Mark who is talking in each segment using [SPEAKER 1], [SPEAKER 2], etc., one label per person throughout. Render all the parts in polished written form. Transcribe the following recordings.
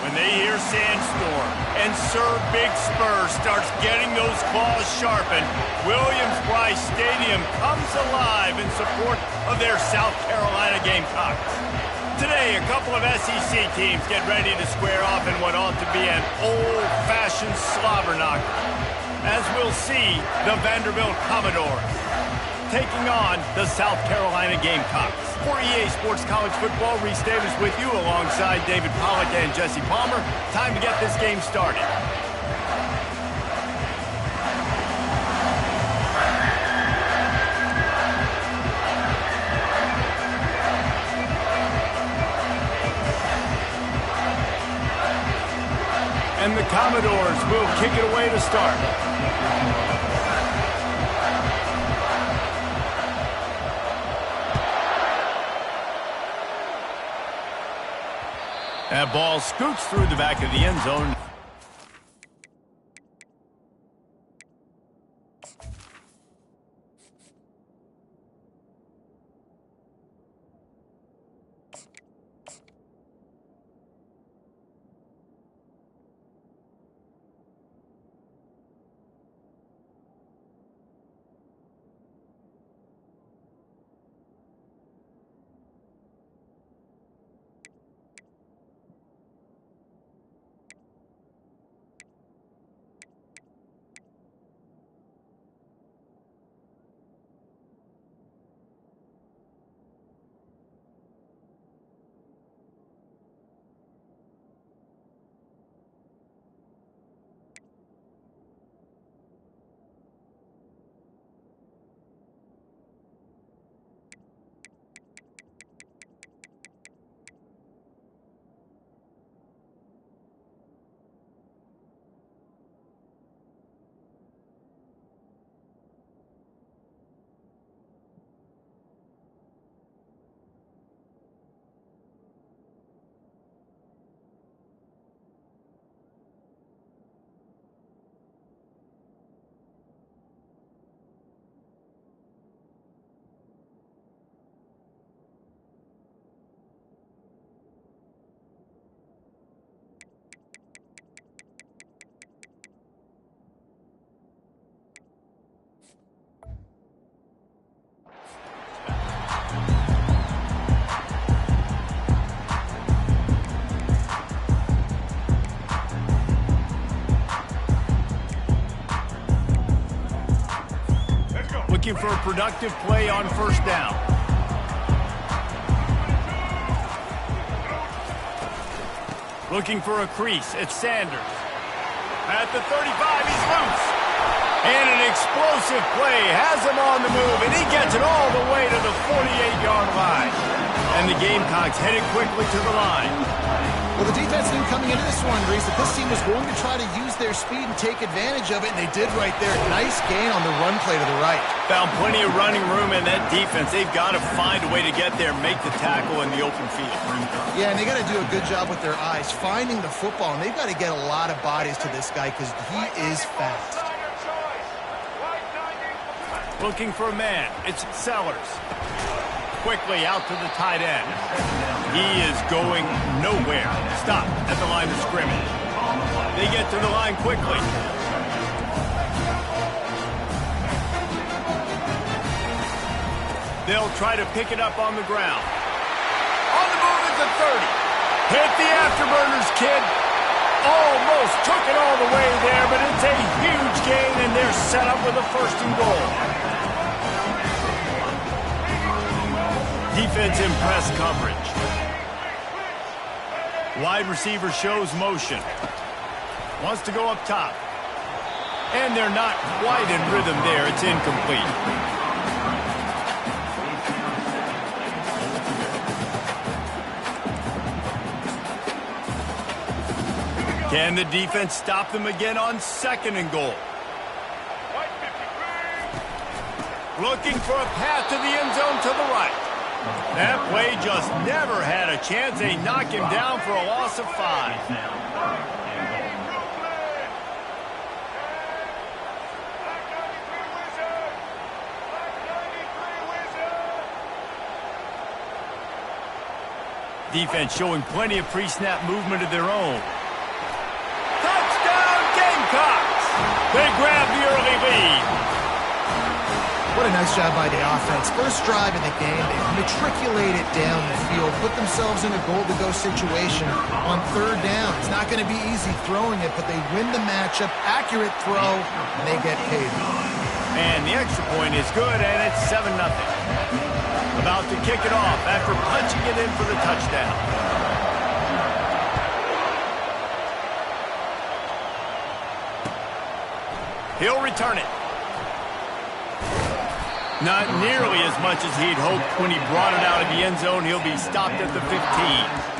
[SPEAKER 1] When they hear Sandstorm and Sir Big Spur starts getting those claws sharpened, Williams-Brice Stadium comes alive in support of their South Carolina Gamecocks. Today, a couple of SEC teams get ready to square off in what ought to be an old-fashioned slobber knocker. As we'll see, the Vanderbilt Commodores taking on the South Carolina Gamecocks. For EA Sports College Football, Reese Davis with you alongside David Pollack and Jesse Palmer. Time to get this game started. And the Commodores will kick it away to start. That ball scoots through the back of the end zone. Looking for a productive play on first down. Looking for a crease. It's Sanders. At the 35, he's loose. And an explosive play has him on the move, and he gets it all the way to the 48-yard line. And the Gamecocks headed quickly to the line.
[SPEAKER 2] Well, the defense knew coming into this one, Reese, that this team was going to try to use their speed and take advantage of it, and they did right there. Nice gain on the run play to the right.
[SPEAKER 1] Found plenty of running room in that defense. They've got to find a way to get there, make the tackle in the open field.
[SPEAKER 2] Yeah, and they got to do a good job with their eyes, finding the football, and they've got to get a lot of bodies to this guy because he is fast.
[SPEAKER 1] Looking for a man. It's Sellers. Quickly out to the tight end. He is going nowhere. Stop at the line of scrimmage. They get to the line quickly. They'll try to pick it up on the ground. On the move at the 30. Hit the afterburners, kid. Almost took it all the way there, but it's a huge gain, and they're set up with a first and goal. Defense in press coverage. Wide receiver shows motion. Wants to go up top. And they're not quite in rhythm there. It's incomplete. Can the defense stop them again on second and goal? Looking for a path to the end zone to the right. That play just never had a chance. They knock him down for a loss of 5. Defense showing plenty of pre-snap movement of their own. Touchdown Gamecocks! They grab the early lead.
[SPEAKER 2] What a nice job by the offense. First drive in the game, they matriculate it down the field, put themselves in a goal-to-go situation on third down. It's not going to be easy throwing it, but they win the matchup, accurate throw, and they get paid.
[SPEAKER 1] And the extra point is good, and it's 7-0. About to kick it off after punching it in for the touchdown. He'll return it. Not nearly as much as he'd hoped when he brought it out of the end zone. He'll be stopped at the 15.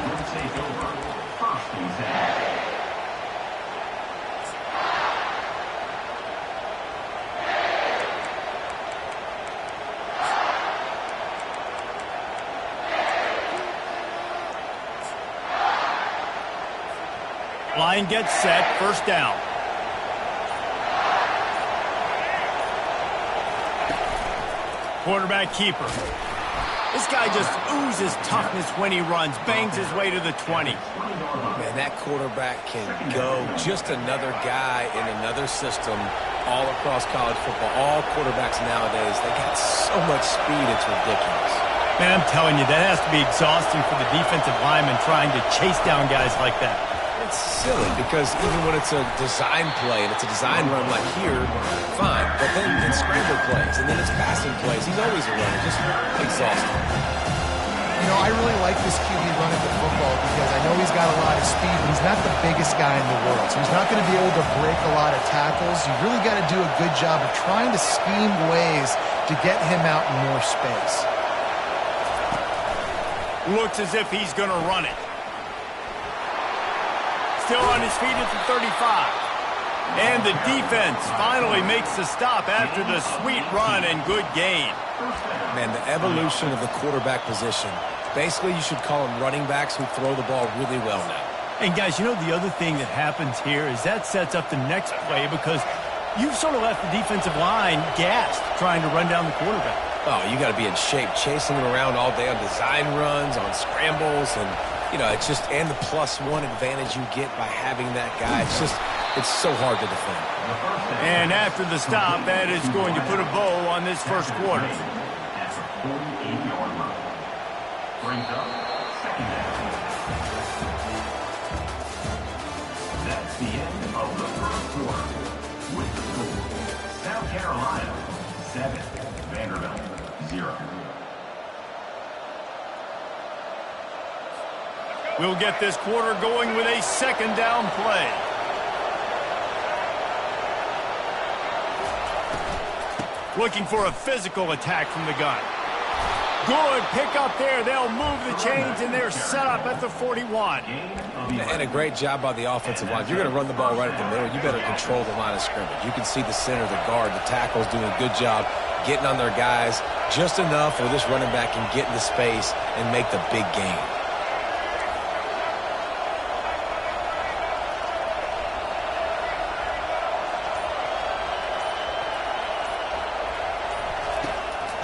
[SPEAKER 1] Line gets set, first down. Quarterback keeper. This guy just oozes toughness when he runs, bangs his way to the 20.
[SPEAKER 3] Man, that quarterback can go. Just another guy in another system all across college football. All quarterbacks nowadays, they got so much speed, it's ridiculous.
[SPEAKER 1] Man, I'm telling you, that has to be exhausting for the defensive lineman trying to chase down guys like that.
[SPEAKER 3] It's silly because even when it's a design play and it's a design run like here, fine. But then it's scramble plays and then it's passing plays. He's always a runner, just exhausting.
[SPEAKER 2] You know, I really like this QB running the football because I know he's got a lot of speed, but he's not the biggest guy in the world. So he's not going to be able to break a lot of tackles. You really got to do a good job of trying to scheme ways to get him out in more space.
[SPEAKER 1] Looks as if he's going to run it. Still on his feet at the 35. And the defense finally makes the stop after the sweet run and good gain.
[SPEAKER 3] Man, the evolution of the quarterback position. Basically, you should call them running backs who throw the ball really well now.
[SPEAKER 1] And guys, you know the other thing that happens here is that sets up the next play because you've sort of left the defensive line gassed trying to run down the quarterback.
[SPEAKER 3] Oh, you got to be in shape, chasing him around all day on design runs, on scrambles, and you know, it's just, and the +1 advantage you get by having that guy. It's just, it's so hard to defend.
[SPEAKER 1] And after the stop, that is going to put a bow on this first quarter.
[SPEAKER 4] That's the end of the first quarter. With the score, South Carolina 7, Vanderbilt 0.
[SPEAKER 1] We'll get this quarter going with a second down play. Looking for a physical attack from the gun. Good pick up there. They'll move the chains, and they're set up at the 41.
[SPEAKER 3] And a great job by the offensive line. If you're going to run the ball right at the middle, you better control the line of scrimmage. You can see the center, the guard, the tackles doing a good job getting on their guys just enough where this running back can get into space and make the big game.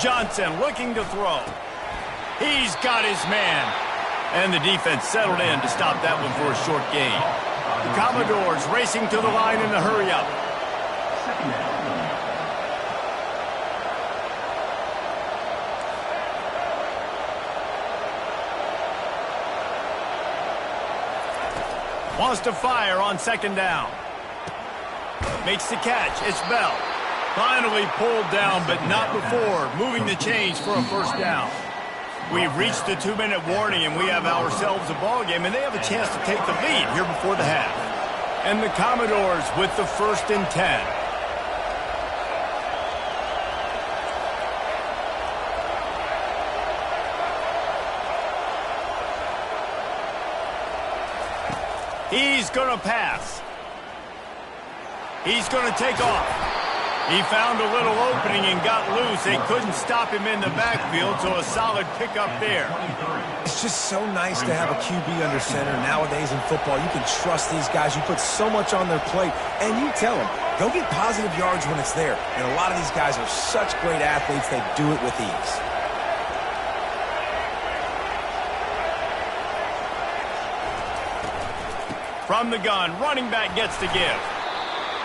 [SPEAKER 1] Johnson looking to throw. He's got his man. And the defense settled in to stop that one for a short gain. The Commodores racing to the line in a hurry-up. Wants to fire on second down. Makes the catch. It's Bell. Finally pulled down, but not before moving the chains for a first down. We've reached the 2-minute warning, and we have ourselves a ball game, and they have a chance to take the lead here before the half. And the Commodores with the 1st and 10. He's going to pass. He's going to take off. He found a little opening and got loose. They couldn't stop him in the backfield, so a solid pickup there.
[SPEAKER 3] It's just so nice to have a QB under center. Nowadays in football, you can trust these guys. You put so much on their plate, and you tell them, go get positive yards when it's there. And a lot of these guys are such great athletes, they do it with ease.
[SPEAKER 1] From the gun, running back gets to give.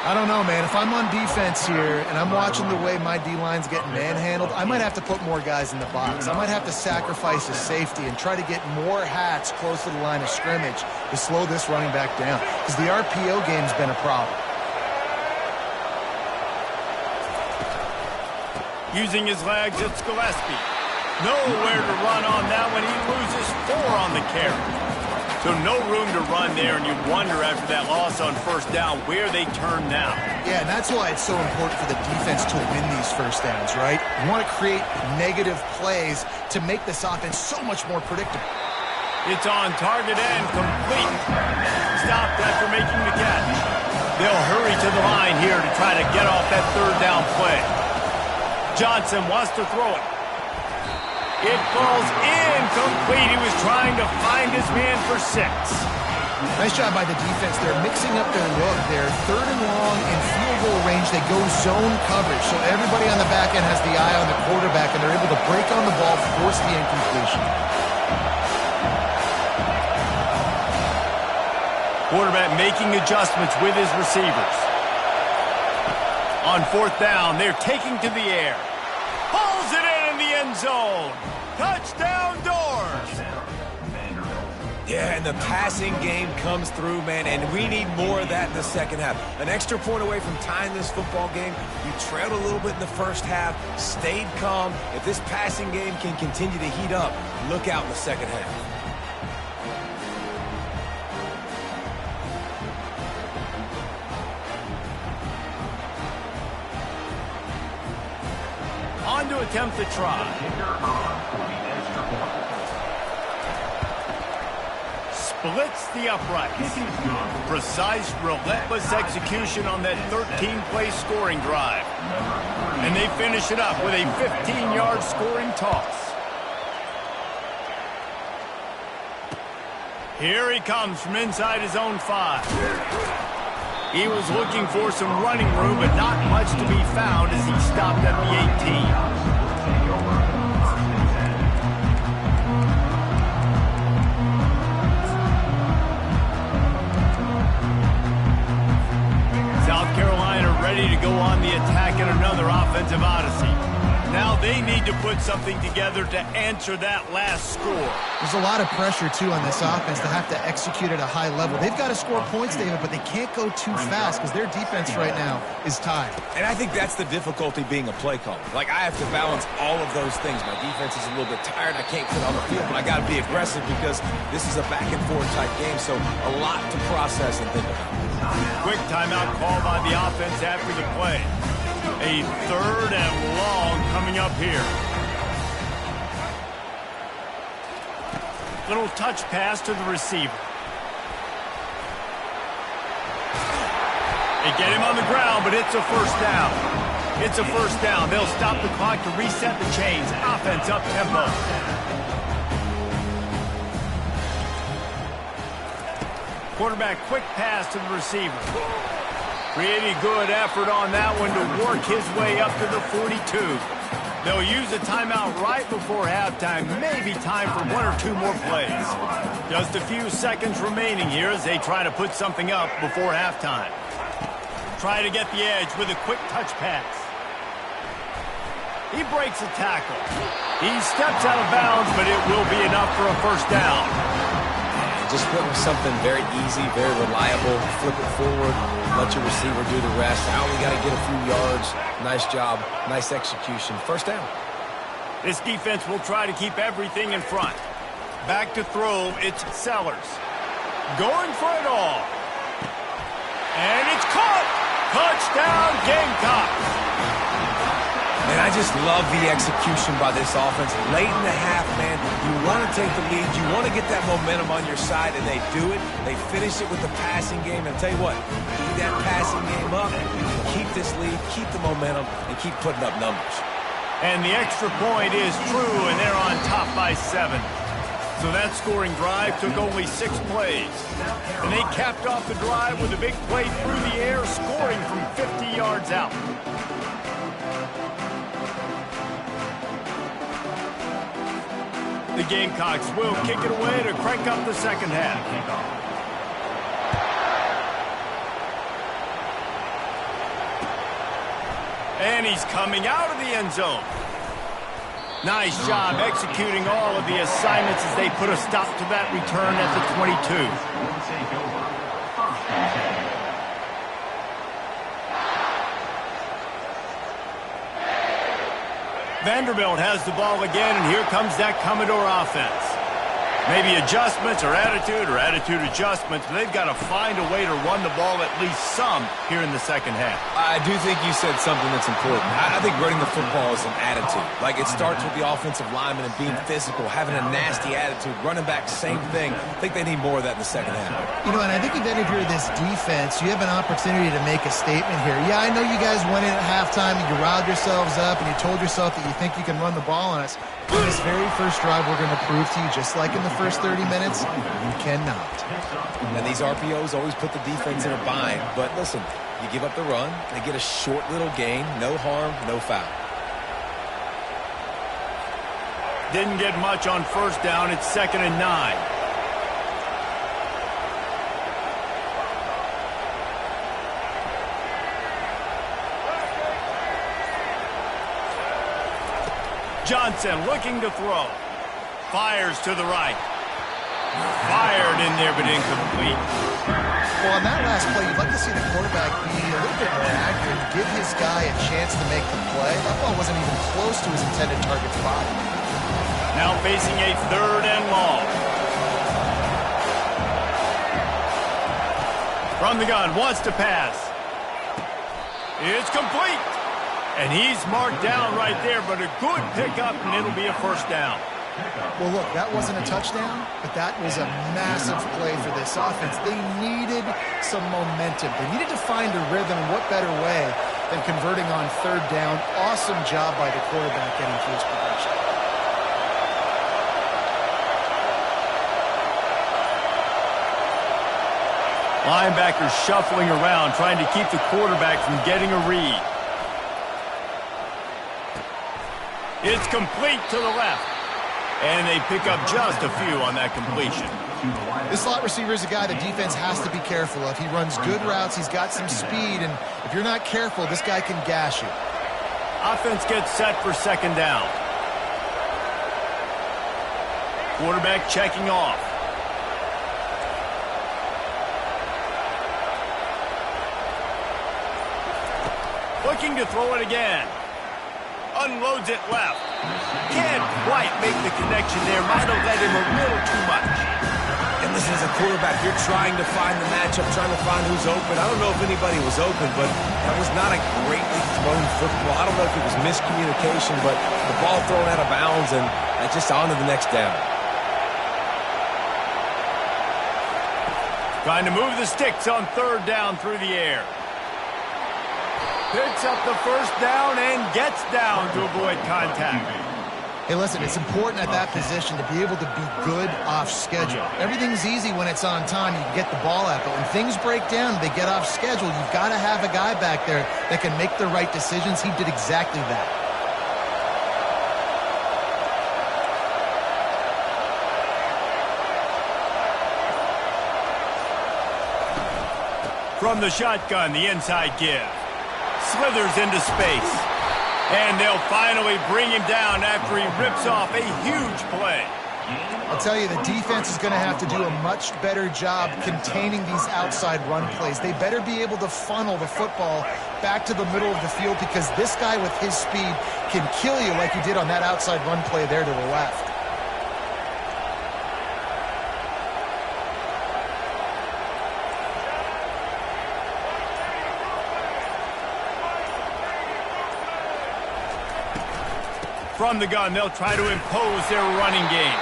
[SPEAKER 2] I don't know, man. If I'm on defense here and I'm watching the way my D-line's getting manhandled, I might have to put more guys in the box. I might have to sacrifice a safety and try to get more hats close to the line of scrimmage to slow this running back down, because the RPO game's been a problem.
[SPEAKER 1] Using his legs, it's Gillespie. Nowhere to run on that one. He loses 4 on the carry. So no room to run there, and you wonder after that loss on first down where they turn now.
[SPEAKER 2] Yeah, and that's why it's so important for the defense to win these first downs, right? You want to create negative plays to make this offense so much more predictable.
[SPEAKER 1] It's on target and complete. Stopped after making the catch. They'll hurry to the line here to try to get off that third down play. Johnson wants to throw it. It falls incomplete. He was trying to find his man for 6.
[SPEAKER 2] Nice job by the defense. They're mixing up their look. They're third and long in field goal range. They go zone coverage. So everybody on the back end has the eye on the quarterback, and they're able to break on the ball, force the incompletion.
[SPEAKER 1] Quarterback making adjustments with his receivers. On fourth down, they're taking to the air. Pulls it in the end zone. Touchdown, Doors.
[SPEAKER 3] Yeah, and the passing game comes through, man, and we need more of that in the second half. An extra point away from tying this football game. You trailed a little bit in the first half, stayed calm. If this passing game can continue to heat up, look out in the second half.
[SPEAKER 1] On to attempt the try. Splits the uprights. Precise, relentless execution on that 13-play scoring drive. And they finish it up with a 15-yard scoring toss. Here he comes from inside his own 5. He was looking for some running room, but not much to be found as he stopped at the 18. South Carolina ready to go on the attack in another offensive odyssey. Now they need to put something together to answer that last score.
[SPEAKER 2] There's a lot of pressure, too, on this offense to have to execute at a high level. They've got to score points, David, but they can't go too fast because their defense right now is tied.
[SPEAKER 3] And I think that's the difficulty being a play caller. Like, I have to balance all of those things. My defense is a little bit tired. I can't get on the field, but I got to be aggressive because this is a back-and-forth type game, so a lot to process and think about.
[SPEAKER 1] Quick timeout call by the offense after the play. A third and long coming up here. Little touch pass to the receiver. They get him on the ground, but it's a first down. It's a first down. They'll stop the clock to reset the chains. Offense up tempo. Quarterback quick pass to the receiver. Pretty good effort on that one to work his way up to the 42. They'll use a timeout right before halftime. Maybe time for 1 or 2 more plays. Just a few seconds remaining here as they try to put something up before halftime. Try to get the edge with a quick touch pass. He breaks a tackle. He steps out of bounds, but it will be enough for a first down.
[SPEAKER 3] Just went with something very easy, very reliable. Flip it forward, let your receiver do the rest. I only got to get a few yards. Nice job, nice execution. First down.
[SPEAKER 1] This defense will try to keep everything in front. Back to throw, it's Sellers. Going for it all. And it's caught. Touchdown, Gamecocks.
[SPEAKER 3] And I just love the execution by this offense. Late in the half, man, you want to take the lead. You want to get that momentum on your side, and they do it. They finish it with the passing game. And I'll tell you what, keep that passing game up, keep this lead, keep the momentum, and keep putting up numbers.
[SPEAKER 1] And the extra point is true, and they're on top by 7. So that scoring drive took only 6 plays. And they capped off the drive with a big play through the air, scoring from 50 yards out. The Gamecocks will kick it away to crank up the second half. And he's coming out of the end zone. Nice job executing all of the assignments as they put a stop to that return at the 22.
[SPEAKER 4] Will take over. First and 10.
[SPEAKER 1] Vanderbilt has the ball again, and here comes that Commodore offense. Maybe adjustments or attitude adjustments, but they've got to find a way to run the ball at least some here in the second half.
[SPEAKER 3] I do think you said something that's important. I think running the football is an attitude. Like, it starts with the offensive lineman and being physical, having a nasty attitude. Running back, same thing. I think they need more of that in the second half.
[SPEAKER 2] You know, and I think even if you're this defense, you have an opportunity to make a statement here. Yeah, I know you guys went in at halftime and you riled yourselves up and you told yourself that you think you can run the ball on us. On this very first drive, we're going to prove to you, just like in the first 30 minutes, you cannot.
[SPEAKER 3] And these RPOs always put the defense in a bind. But listen, you give up the run, they get a short little gain, no harm, no foul.
[SPEAKER 1] Didn't get much on first down. It's 2nd and 9. Johnson looking to throw. Fires to the right. Fired in there, but incomplete.
[SPEAKER 2] Well, on that last play, you'd like to see the quarterback be a little bit more accurate, give his guy a chance to make the play. That ball wasn't even close to his intended target spot.
[SPEAKER 1] Now facing a 3rd and long. From the gun, wants to pass. It's complete. And he's marked down right there, but a good pickup, and it'll be a first down.
[SPEAKER 2] Well, look, that wasn't a touchdown, but that was a massive play for this offense. They needed some momentum. They needed to find a rhythm, and what better way than converting on 3rd down. Awesome job by the quarterback getting through his progression.
[SPEAKER 1] Linebackers shuffling around, trying to keep the quarterback from getting a read. It's complete to the left. And they pick up just a few on that completion.
[SPEAKER 2] This slot receiver is a guy the defense has to be careful of. He runs good routes. He's got some speed. And if you're not careful, this guy can gash you.
[SPEAKER 1] Offense gets set for 2nd down. Quarterback checking off. Looking to throw it again. Unloads it left. Can't quite make the connection there. Might have led him a little too much.
[SPEAKER 3] And listen, as a quarterback, you're trying to find the matchup, trying to find who's open. I don't know if anybody was open, but that was not a greatly thrown football. I don't know if it was miscommunication, but the ball thrown out of bounds and just on to the next down.
[SPEAKER 1] Trying to move the sticks on 3rd down through the air. Picks up the first down and gets down to avoid contact.
[SPEAKER 2] Hey, listen, it's important at that position to be able to be good off schedule. Everything's easy when it's on time. You can get the ball out, but when things break down, they get off schedule. You've got to have a guy back there that can make the right decisions. He did exactly that.
[SPEAKER 1] From the shotgun, the inside give. Slithers into space. And they'll finally bring him down after he rips off a huge play.
[SPEAKER 2] I'll tell you, the defense is going to have to do a much better job containing these outside run plays. They better be able to funnel the football back to the middle of the field because this guy with his speed can kill you like he did on that outside run play there to the left.
[SPEAKER 1] From the gun, they'll try to impose their running game.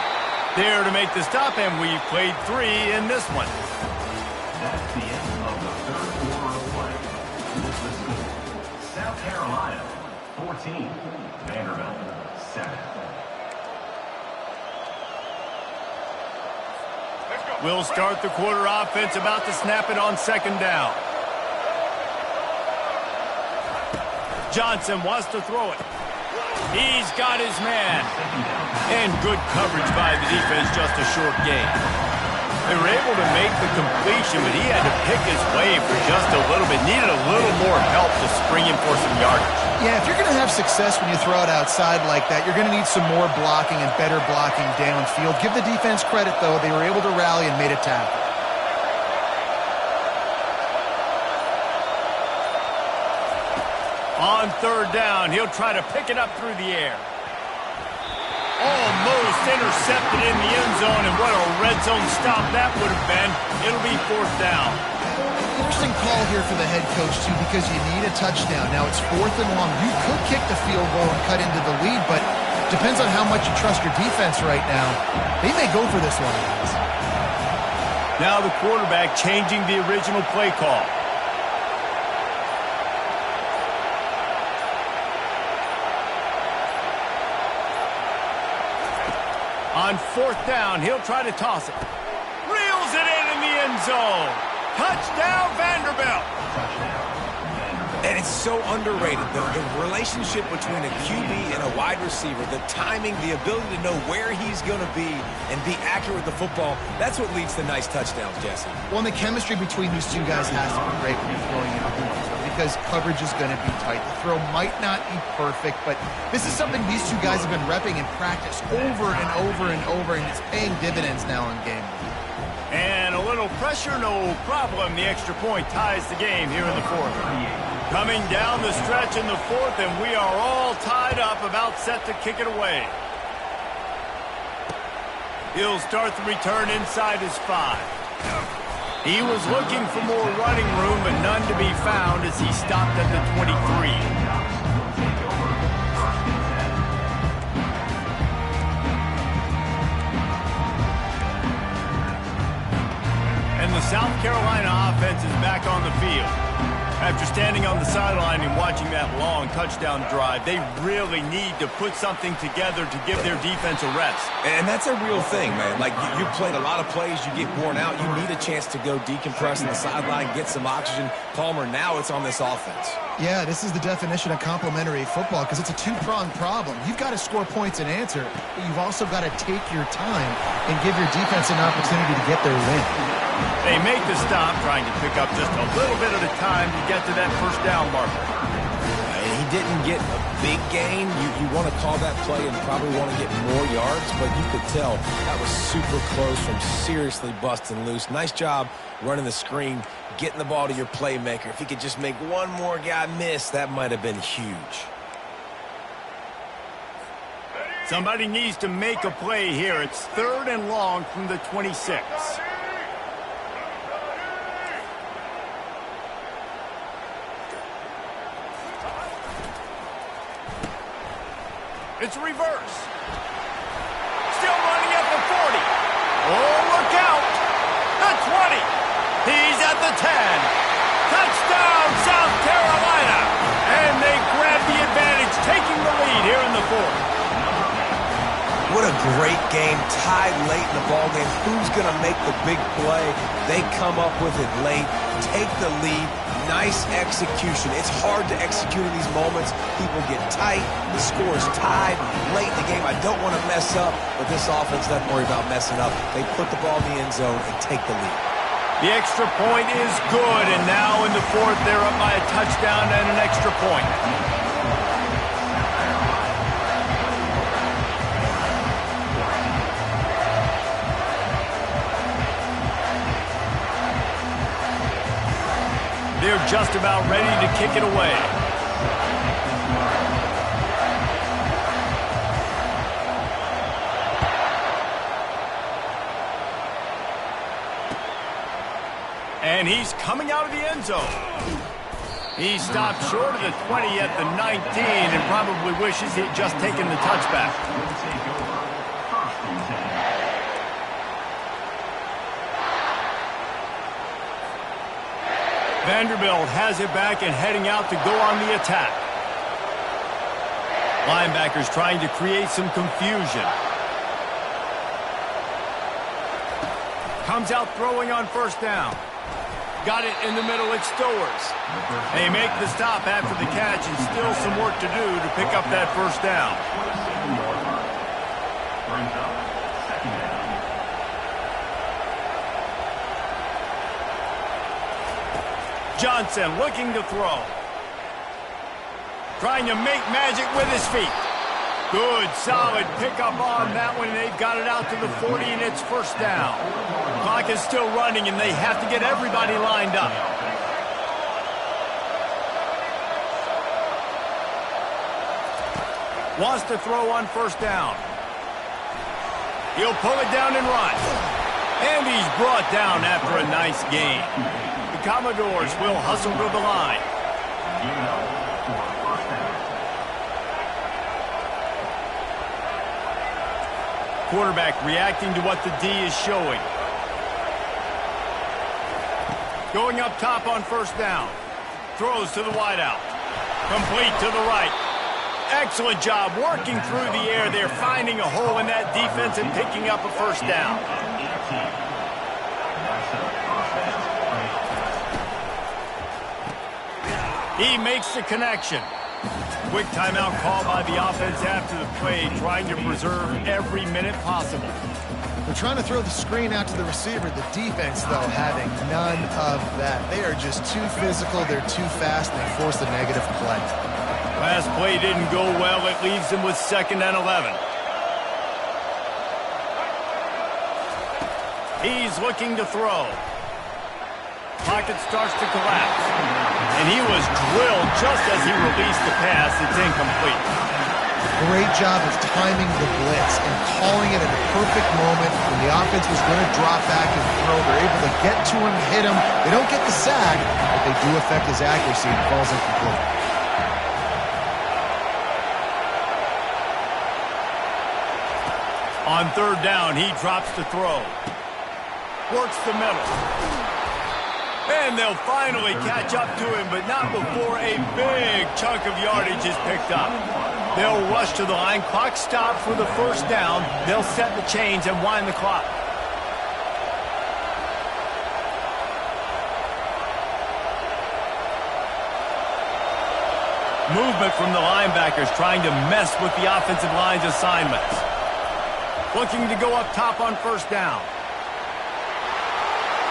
[SPEAKER 1] There to make the stop, and we've played 3 in this one.
[SPEAKER 4] That's the end of the 3rd quarter of play. With the score, South Carolina 14, Vanderbilt 7.
[SPEAKER 1] We'll start the quarter offense, about to snap it on 2nd down. Johnson wants to throw it. He's got his man. And good coverage by the defense, just a short gain. They were able to make the completion, but he had to pick his way for just a little bit. Needed a little more help to spring him for some yardage.
[SPEAKER 2] Yeah, if you're going to have success when you throw it outside like that, you're going to need some more blocking and better blocking downfield. Give the defense credit, though. They were able to rally and made a tackle.
[SPEAKER 1] On third down, he'll try to pick it up through the air. Almost intercepted in the end zone, and what a red zone stop that would have been. It'll be fourth down.
[SPEAKER 2] Interesting call here for the head coach, too, because you need a touchdown. Now it's fourth and long. You could kick the field goal and cut into the lead, but depends on how much you trust your defense right now. They may go for this one, guys.
[SPEAKER 1] Now the quarterback changing the original play call. On fourth down, he'll try to toss it. Reels it in the end zone. Touchdown, Vanderbilt.
[SPEAKER 3] And it's so underrated, the relationship between a QB and a wide receiver, the timing, the ability to know where he's going to be and be accurate with the football, that's what leads to nice touchdowns, Jesse.
[SPEAKER 2] Well, and the chemistry between these two guys has to be great when you're throwing into defense, because coverage is going to be tight. The throw might not be perfect, but this is something these two guys have been repping in practice over and over and over, and it's paying dividends now in game.
[SPEAKER 1] And a little pressure, no problem. The extra point ties the game here in the fourth. Coming down the stretch in the fourth, and we are all tied up, about set to kick it away. He'll start the return inside his 5. He was looking for more running room, but none to be found as he stopped at the 23. And the South Carolina offense is back on the field. After standing on the sideline and watching that long touchdown drive, they really need to put something together to give their defense a rest.
[SPEAKER 3] And that's a real thing, man. Like, you played a lot of plays, you get worn out, you need a chance to go decompress on the sideline, get some oxygen. Palmer, now it's on this offense.
[SPEAKER 2] Yeah, this is the definition of complementary football, because it's a two-pronged problem. You've got to score points and answer, but you've also got to take your time and give your defense an opportunity to get their win.
[SPEAKER 1] They make the stop, trying to pick up just a little bit at a time to get to that first down marker.
[SPEAKER 3] He didn't get a big gain. You want to call that play and probably want to get more yards, but you could tell that was super close from seriously busting loose. Nice job running the screen, getting the ball to your playmaker. If he could just make one more guy miss, that might have been huge.
[SPEAKER 1] Somebody needs to make a play here. It's third and long from the 26. It's reverse. Still running at the 40. Oh, look out. The 20. He's at the 10. Touchdown, South Carolina. And they grab the advantage, taking the lead here in the fourth.
[SPEAKER 3] What a great game, tied late in the ballgame. Who's going to make the big play? They come up with it late, take the lead. Nice execution. It's hard to execute in these moments. People get tight. The score is tied late in the game. I don't want to mess up, but this offense doesn't worry about messing up. They put the ball in the end zone and take the lead.
[SPEAKER 1] The extra point is good, and now in the fourth, they're up by a touchdown and an extra point. They're just about ready to kick it away. And he's coming out of the end zone. He stopped short of the 20 at the 19 and probably wishes he had just taken the touchback. Vanderbilt has it back and heading out to go on the attack. Linebackers trying to create some confusion. Comes out throwing on first down. Got it in the middle, it's Stowers. They make the stop after the catch and still some work to do to pick up that first down. Johnson looking to throw. Trying to make magic with his feet. Good, solid pickup on that one, and they've got it out to the 40, and it's first down. Clock is still running, and they have to get everybody lined up. Wants to throw on first down. He'll pull it down and run. And he's brought down after a nice gain. The Commodores will hustle to the line. Quarterback reacting to what the D is showing. Going up top on first down. Throws to the wideout. Complete to the right. Excellent job working through the air there, finding a hole in that defense and picking up a first down. He makes the connection. Quick timeout call by the offense after the play, trying to preserve every minute possible.
[SPEAKER 2] They're trying to throw the screen out to the receiver. The defense, though, having none of that. They are just too physical. They're too fast, and they force a negative play.
[SPEAKER 1] Last play didn't go well. It leaves them with 2nd and 11. He's looking to throw. Pocket starts to collapse. And he was drilled just as he released the pass. It's incomplete.
[SPEAKER 2] Great job of timing the blitz and calling it at the perfect moment when the offense was going to drop back and throw. They're able to get to him, hit him. They don't get the sack, but they do affect his accuracy and falls incomplete.
[SPEAKER 1] On third down, he drops to throw. Works the middle. And they'll finally catch up to him, but not before a big chunk of yardage is picked up. They'll rush to the line. Clock stopped for the first down. They'll set the chains and wind the clock. Movement from the linebackers trying to mess with the offensive line's assignments. Looking to go up top on first down.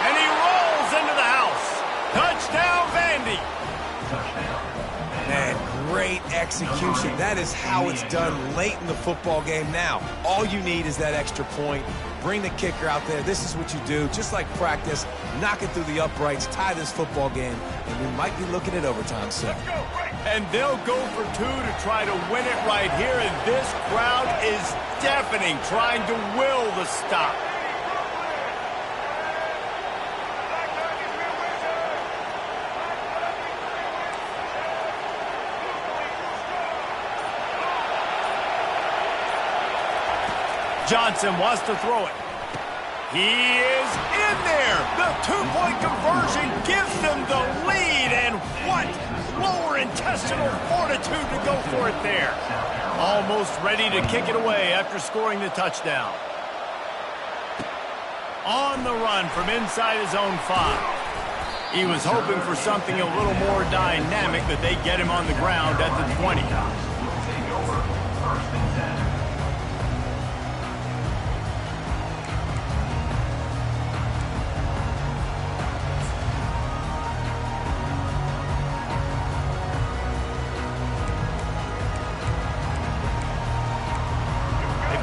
[SPEAKER 1] And he rolls into the house. Touchdown, Vandy.
[SPEAKER 3] Man, great execution. That is how it's done late in the football game now. All you need is that extra point. Bring the kicker out there. This is what you do. Just like practice, knock it through the uprights, tie this football game, and we might be looking at overtime soon.
[SPEAKER 1] And they'll go for two to try to win it right here, and this crowd is deafening, trying to will the stop. Johnson wants to throw it. He is in there. The two-point conversion gives them the lead, and what lower intestinal fortitude to go for it there. Almost ready to kick it away after scoring the touchdown. On the run from inside his own 5. He was hoping for something a little more dynamic, but they get him on the ground at the 20.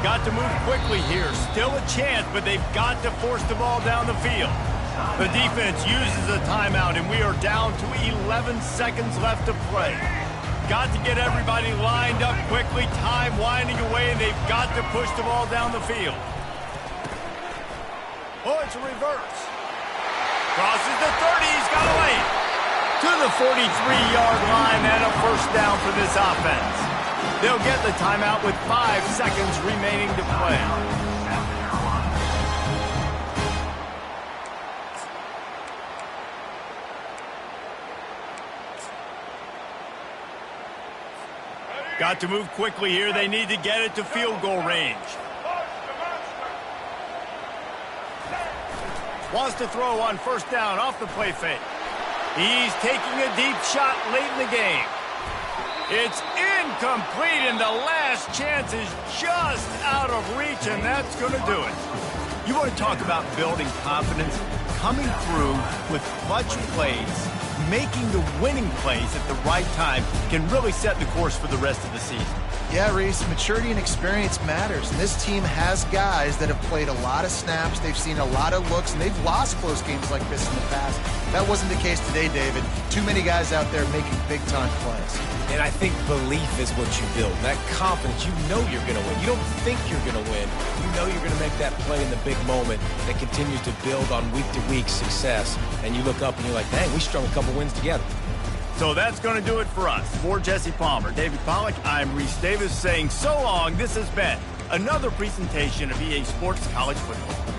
[SPEAKER 1] Got to move quickly here. Still a chance, but they've got to force the ball down the field. The defense uses a timeout, and we are down to 11 seconds left to play. Got to get everybody lined up quickly. Time winding away, and they've got to push the ball down the field. Oh, it's a reverse. Crosses the 30. He's got a lane. To the 43-yard line and a first down for this offense. They'll get the timeout with 5 seconds remaining to play. Got to move quickly here. They need to get it to field goal range. Wants to throw on first down off the play fake. He's taking a deep shot late in the game. It's incomplete, and the last chance is just out of reach, and that's going to do it. You want to talk about building confidence? coming through with clutch plays, making the winning plays at the right time can really set the course for the rest of the season.
[SPEAKER 2] Yeah, Reese, maturity and experience matters. And this team has guys that have played a lot of snaps. They've seen a lot of looks, and they've lost close games like this in the past. That wasn't the case today, David. Too many guys out there making big-time plays.
[SPEAKER 3] And I think belief is what you build. That confidence, you know you're going to win. You don't think you're going to win. You know you're going to make that play in the big moment that continues to build on week-to-week success. And you look up and you're like, dang, we strung a couple wins together.
[SPEAKER 1] So that's going to do it for us. For Jesse Palmer, David Pollack, I'm Reese Davis saying so long. This has been another presentation of EA Sports College Football.